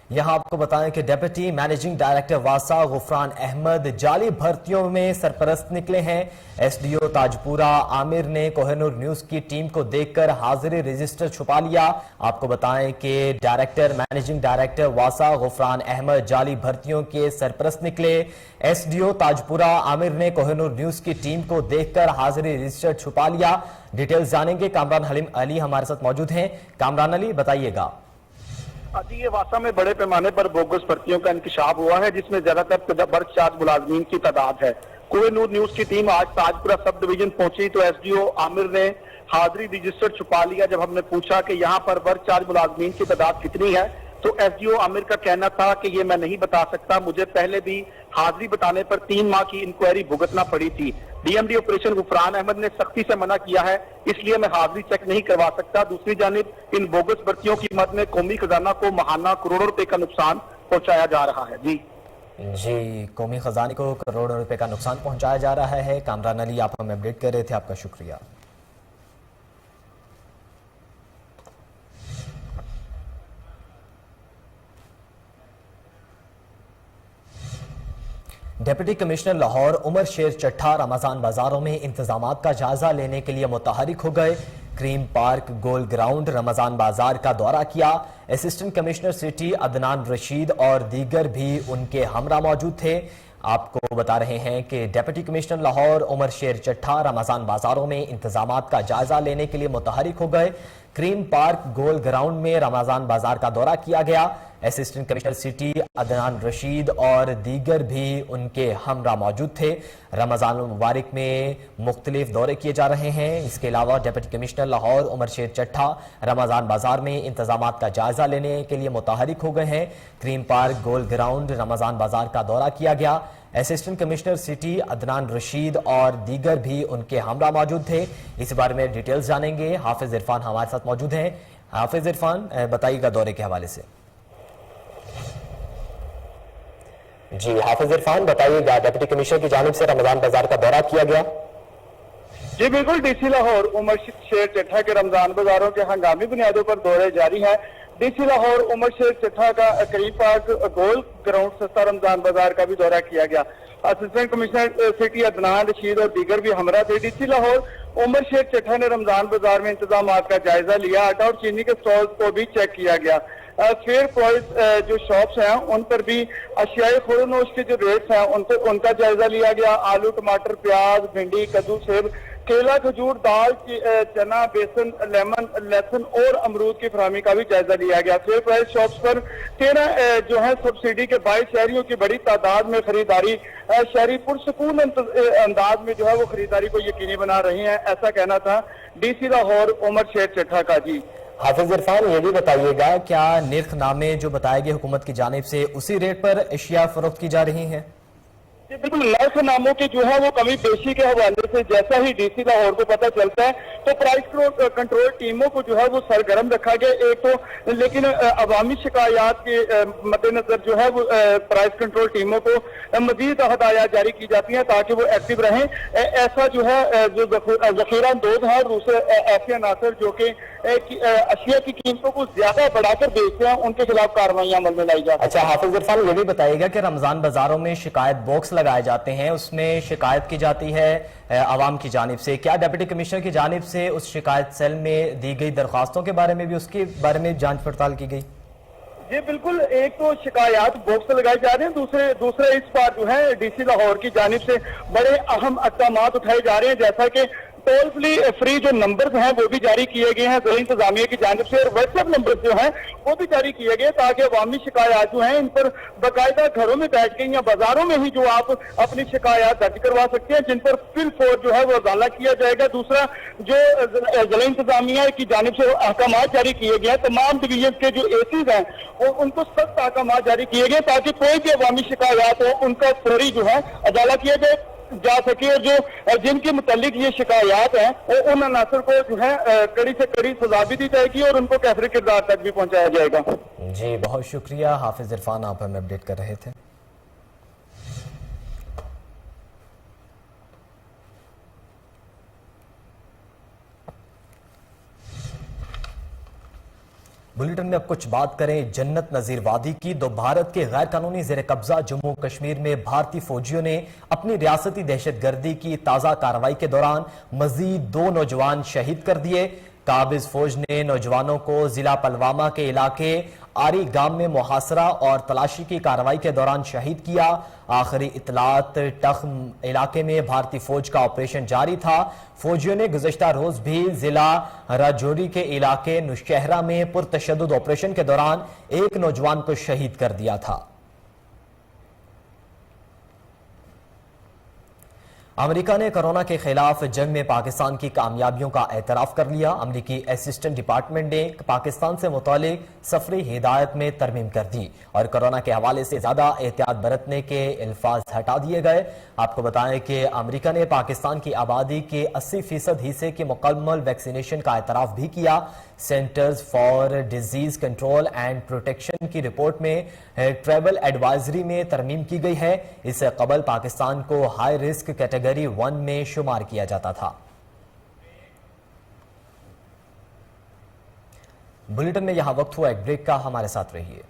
यहां आपको बताएं कि डिप्टी मैनेजिंग डायरेक्टर वासा गुफरान अहमद जाली भर्तियों में सरपरस्त निकले हैं। एसडीओ ताजपुरा आमिर ने कोहिनूर न्यूज की टीम को देखकर हाजिरी रजिस्टर छुपा लिया। आपको बताएं कि डायरेक्टर मैनेजिंग डायरेक्टर वासा गुफरान अहमद जाली भर्तियों के सरपरस्त निकले। एसडीओ ताजपुरा आमिर ने कोहिनूर न्यूज की टीम को देखकर हाजिरी रजिस्टर छुपा लिया। डिटेल्स जानेंगे, कामरान हलीम अली हमारे साथ मौजूद हैं। कामरान अली, बताइएगा। जी, ये वासा में बड़े पैमाने पर बोगस भर्तियों का इंकशाफ हुआ है, जिसमें ज्यादातर वर्क चार्ज मुलाजमीन की तादाद है। कोहिनूर न्यूज की टीम आज ताजपुरा सब डिवीजन पहुंची तो एसडीओ आमिर ने हाजिरी रजिस्टर छुपा लिया। जब हमने पूछा कि यहाँ पर वर्क चार्ज मुलाजमीन की तादाद कितनी है तो एसडीओ आमिर का कहना था कि ये मैं नहीं बता सकता, मुझे पहले भी हाजिरी बताने पर 3 माह की इंक्वायरी भुगतना पड़ी थी। डीएमडी ऑपरेशन गुफरान अहमद ने सख्ती से मना किया है, इसलिए मैं हाजिरी चेक नहीं करवा सकता। दूसरी जानिब इन बोगस भर्तियों की मद में कौमी खजाना को माहाना करोड़ों रुपए का नुकसान पहुंचाया जा रहा है। जी, कौमी खजाने को करोड़ों रुपए का नुकसान पहुंचाया जा रहा है। कामरान अली, आप हमें अपडेट कर रहे थे, आपका शुक्रिया। डिप्टी कमिश्नर लाहौर उमर शेर चट्ठा रमजान बाजारों में इंतजामात का जायजा लेने के लिए मुतहरिक हो गए। क्रीम पार्क, गोल ग्राउंड, रमजान बाजार का दौरा किया। Assistant commissioner city Adnan Rashid और दीगर भी उनके हमरा मौजूद थे। आपको बता रहे हैं कि डिप्टी कमिश्नर लाहौर उमर शेर चट्ठा रमजान बाजारों में इंतजामात का जायजा लेने के लिए मुतहरिक हो गए। क्रीम पार्क, गोल ग्राउंड में रमजान बाजार का दौरा किया गया। Assistant commissioner city Adnan Rashid और दीगर भी उनके हमरा मौजूद थे। रमजान मुबारक में मुख्तलिफ दौरे किए जा रहे हैं। इसके अलावा डिप्टी कमिश्नर लाहौर उमर शेर चट्ठा रमजान बाजार में इंतजामात का जायजा लेने के लिए मुतहरिक हो गए हैं। क्रीम पार्क, गोल ग्राउंड, रमजान बाजार का दौरा किया गया। Assistant commissioner city Adnan Rashid और दीगर भी उनके हमरा मौजूद थे। इस बारे में डिटेल्स जानेंगे, हाफिज इरफान हमारे साथ मौजूद हैं। हाफिज इरफान, बताइएगा दौरे के हवाले से। जी हाफिज इरफान, बताइएगा, डिप्टी कमिश्नर की जानिब से रमजान बाजार का दौरा किया गया। जी बिल्कुल, डीसी लाहौर उमर शेर चट्ठा के रमजान बाजारों के हंगामी बुनियादों पर दौरे जारी है। डीसी लाहौर उमर शेर चट्ठा का करीब पार्क, गोल ग्राउंड, सस्ता रमजान बाजार का भी दौरा किया गया। Assistant commissioner city Adnan Rashid और दीगर भी हमरा थे। डीसी लाहौर उमर शेर चट्ठा ने रमजान बाजार में इंतजाम का जायजा लिया। आटा और चीनी के स्टॉल को भी चेक किया गया। फेयर प्राइस जो शॉप्स हैं उन पर भी अशियाई खुरनोश के जो रेट्स हैं उनका जायजा लिया गया। आलू, टमाटर, प्याज, भिंडी, कद्दू, सेब, केला, खजूर, दाल, चना, बेसन, लेमन, लहसुन और अमरूद की फराहमी का भी जायजा लिया गया। फेयर प्राइस शॉप्स पर 13 जो है सब्सिडी के 22 शहरियों की बड़ी तादाद में खरीदारी, शहरी पुरसकून अंदाज में जो है वो खरीदारी को यकीनी बना रही है, ऐसा कहना था डीसी लाहौर उमर शेर चट्ठा का। जी हाफिज इरफान, ये भी बताइएगा, क्या निर्खनामे जो बताए गए हुकूमत की जानिब से उसी रेट पर अशिया फरोख्त की जा रही हैं? बिल्कुल, नर्खनामों की जो है वो कमी पेशी के हवाले से जैसा ही डीसी लाहौर को पता चलता है तो प्राइस कंट्रोल टीमों को जो है वो सरगर्म रखा गया। एक तो लेकिन अवामी शिकायत के मद्देनजर जो है वो प्राइस कंट्रोल टीमों को मजीद हदायत जारी की जाती हैं ताकि वो एक्टिव रहें। ऐसा जो है जो जखीरा अंदोज है और दूसरे ऐसे अनासर जो कि अशिया की कीमतों को ज्यादा बढ़ाकर बेचते हैं, उनके खिलाफ कार्रवाई अमल में लाई जाती है। अच्छा हाफिज इरफान, ये भी बताइएगा कि रमजान बाजारों में शिकायत बॉक्स लगाए जाते हैं, उसमें शिकायत की जाती है आवाम की जानिब से, क्या डिप्टी कमिश्नर की जानिब से उस शिकायत सेल में दी गई दरख्वास्तों के बारे में भी उसके बारे में जांच पड़ताल की गई? जी बिल्कुल, एक तो शिकायत बॉक्स लगाए जा रहे हैं, दूसरे इस बार जो है डीसी लाहौर की जानिब से बड़े अहम इक़दाम उठाए जा रहे हैं, जैसा कि टोल फ्री जो नंबर्स हैं वो भी जारी किए गए हैं जिला इंतजामिया की जानिब से, और व्हाट्सएप नंबर जो हैं वो भी जारी किए गए ताकि अवामी शिकायत जो हैं इन पर बाकायदा घरों में बैठ के या बाजारों में ही जो आप अपनी शिकायत दर्ज करवा सकते हैं, जिन पर फिल फोर जो है वो अदाला किया जाएगा। दूसरा, जो जिला इंतजामिया की जानिब से अहकाम जारी किए गए हैं, तमाम डिवीजन के जो एसीज हैं वो उनको सख्त अहकाम जारी किए गए ताकि कोई भी अवामी शिकायत हो उनका फौरी जो है अदाला किया जा सके, और जो जिनके मुतालिक ये शिकायत हैं वो उन अनासर को जो है कड़ी से कड़ी सजा भी दी जाएगी और उनको कैफरी किरदार तक भी पहुंचाया जाएगा। जी बहुत शुक्रिया हाफिज इरफान, आप हमें अपडेट कर रहे थे। बुलेटिन में अब कुछ बात करें जन्नत नजीर वादी की। दो भारत के गैर कानूनी जेर कब्जा जम्मू कश्मीर में भारतीय फौजियों ने अपनी रियासती दहशतगर्दी की ताजा कार्रवाई के दौरान मजीद 2 नौजवान शहीद कर दिए। काबिज फौज ने नौजवानों को जिला पुलवामा के इलाके आरी गांव में मुहासरा और तलाशी की कार्रवाई के दौरान शहीद किया। आखिरी इतलात टख इलाके में भारतीय फौज का ऑपरेशन जारी था। फौजियों ने गुज़श्ता रोज भी जिला राजौरी के इलाके नुशहरा में पुरतशद्दुद ऑपरेशन के दौरान एक नौजवान को शहीद कर दिया था। अमेरिका ने कोरोना के खिलाफ जंग में पाकिस्तान की कामयाबियों का एतराफ कर लिया। अमेरिकी असिस्टेंट डिपार्टमेंट ने पाकिस्तान से मुतालिक सफरी हिदायत में तरमीम कर दी और कोरोना के हवाले से ज्यादा एहतियात बरतने के अल्फाज हटा दिए गए। आपको बताएं कि अमेरिका ने पाकिस्तान की आबादी के 80% हिस्से के मुकम्मल वैक्सीनेशन का एतराफ भी किया। Centres for disease control and protection की रिपोर्ट में ट्रैवल एडवाइजरी में तरमीम की गई है। इससे कबल पाकिस्तान को हाई रिस्क कैटेगरी 1 में शुमार किया जाता था। बुलेटिन में यहां वक्त हुआ एक ब्रेक का, हमारे साथ रहिए।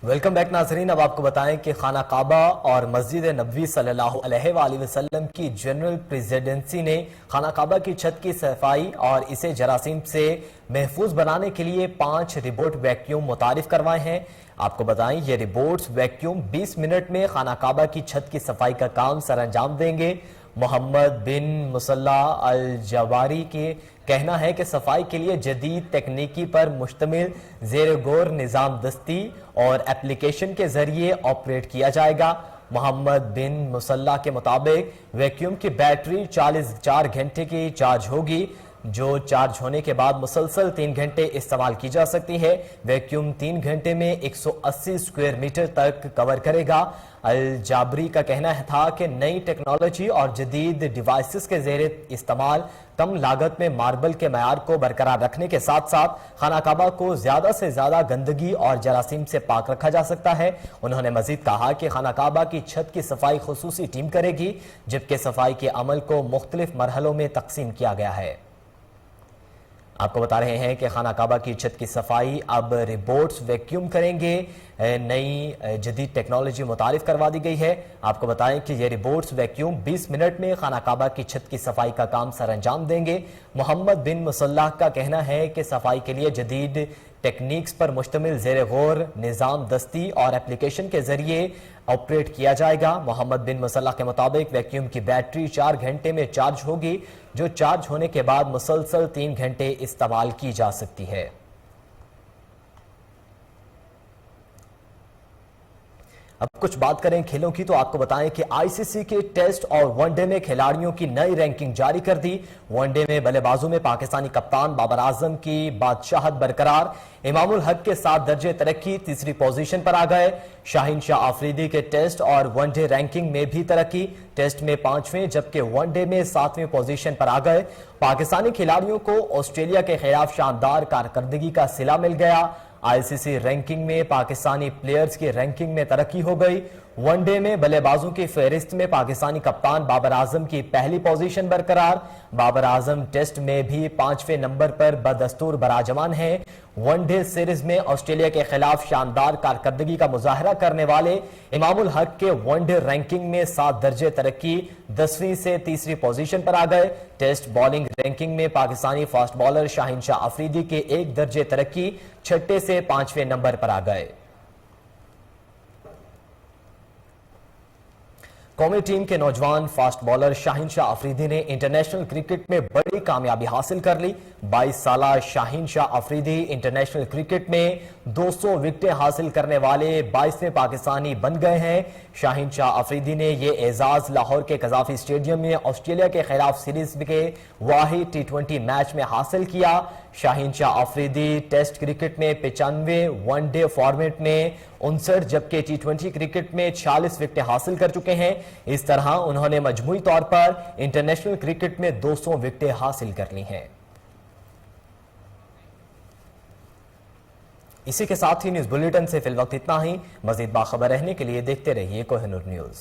वेलकम बैक नाजरीन। अब आपको बताएं कि खाना काबा और मस्जिद नबवी सल्लल्लाहु अलैहि वसल्लम की जनरल प्रेसिडेंसी ने खाना काबा की छत की सफाई और इसे जरासीम से महफूज बनाने के लिए 5 रिबोट वैक्यूम मुतारिफ करवाए हैं। आपको बताएं ये रिबोट्स वैक्यूम 20 मिनट में खाना काबा की छत की सफाई का काम सरअंजाम देंगे। मोहम्मद बिन मुसल्ला अल जवारी के कहना है कि सफाई के लिए जदीद तकनीकी पर मुश्तमिल जेर गौर निज़ाम दस्ती और एप्लीकेशन के जरिए ऑपरेट किया जाएगा। मोहम्मद बिन मुसल्ला के मुताबिक वैक्यूम की बैटरी 44 घंटे की चार्ज होगी, जो चार्ज होने के बाद मुसलसल 3 घंटे इस्तेमाल की जा सकती है। वैक्यूम 3 घंटे में 180 स्क्वायर मीटर तक कवर करेगा। अल जाबरी का कहना था कि नई टेक्नोलॉजी और जदीद डिवाइसेस के ज़ेरे इस्तेमाल कम लागत में मार्बल के मयार को बरकरार रखने के साथ साथ खाना काबा को ज्यादा से ज्यादा गंदगी और जरासीम से पाक रखा जा सकता है। उन्होंने मजीद कहा कि खाना काबा की छत की सफाई खुसूसी टीम करेगी, जबकि सफाई के अमल को मुख्तलिफ मरहलों में तकसीम किया गया है। आपको बता रहे हैं कि खाना काबा की छत की सफाई अब रिबोट्स वैक्यूम करेंगे। नई जदीद टेक्नोलॉजी मुतारिफ करवा दी गई है। आपको बताएं कि ये रिबोट्स वैक्यूम 20 मिनट में खाना काबा की छत की सफाई का काम सरअंजाम देंगे। मोहम्मद बिन मुसल्लाह का कहना है कि सफाई के लिए जदीद टेक्निक्स पर मुश्तमिल ज़ेर गौर निज़ाम दस्ती और एप्लीकेशन के जरिए ऑपरेट किया जाएगा। मोहम्मद बिन मुसल्लाह के मुताबिक वैक्यूम की बैटरी 4 घंटे में चार्ज होगी, जो चार्ज होने के बाद मुसलसल 3 घंटे इस्तेमाल की जा सकती है। अब कुछ बात करें खेलों की, तो आपको बताएं कि आईसीसी के टेस्ट और वनडे में खिलाड़ियों की नई रैंकिंग जारी कर दी। वनडे में बल्लेबाजों में पाकिस्तानी कप्तान बाबर आजम की बादशाहत बरकरार। इमामुल हक के 7 दर्जे तरक्की, तीसरी पोजीशन पर आ गए। शाहीन शाह आफरीदी के टेस्ट और वनडे रैंकिंग में भी तरक्की, टेस्ट में 5वें जबकि वनडे में 7वें पोजीशन पर आ गए। पाकिस्तानी खिलाड़ियों को ऑस्ट्रेलिया के खिलाफ शानदार कारकर्दगी का सिला मिल गया। आईसीसी रैंकिंग में पाकिस्तानी प्लेयर्स की रैंकिंग में तरक्की हो गई। वनडे में बल्लेबाजों की फहरिस्त में पाकिस्तानी कप्तान बाबर आजम की पहली पोजीशन बरकरार। बाबर आजम टेस्ट में भी 5वें नंबर पर बदस्तूर बराजमान है। वनडे सीरीज में ऑस्ट्रेलिया के खिलाफ शानदार कारकर्दगी का मुजाहरा करने वाले इमामुल हक के वनडे रैंकिंग में 7 दर्जे तरक्की 10वीं से 3री पोजीशन पर आ गए। टेस्ट बॉलिंग रैंकिंग में पाकिस्तानी फास्ट बॉलर शाहीन शाह अफरीदी के 1 दर्जे तरक्की 6 से 5वें नंबर पर आ गए। कौमी टीम के नौजवान फास्ट बॉलर शाहीन शाह अफरीदी ने इंटरनेशनल क्रिकेट में बड़ी कामयाबी हासिल कर ली। 22 साला शाहीन शाह अफरीदी इंटरनेशनल क्रिकेट में 200 विकेटें हासिल करने वाले 22वें पाकिस्तानी बन गए हैं। शाहीन शाह अफरीदी ने यह एजाज लाहौर के कजाफी स्टेडियम में ऑस्ट्रेलिया के खिलाफ सीरीज के वाहिद T20 मैच में हासिल किया। शाहीन शाह अफरीदी टेस्ट क्रिकेट में 95, वनडे फॉर्मेट में 59 जबकि T20 क्रिकेट में 46 विकेटें हासिल कर चुके हैं। इस तरह उन्होंने मजमूई तौर पर इंटरनेशनल क्रिकेट में 200 विकेटें हासिल कर ली हैं। इसी के साथ ही न्यूज बुलेटिन से फिल वक्त इतना ही। मजीद बाखबर रहने के लिए देखते रहिए कोहिनूर न्यूज।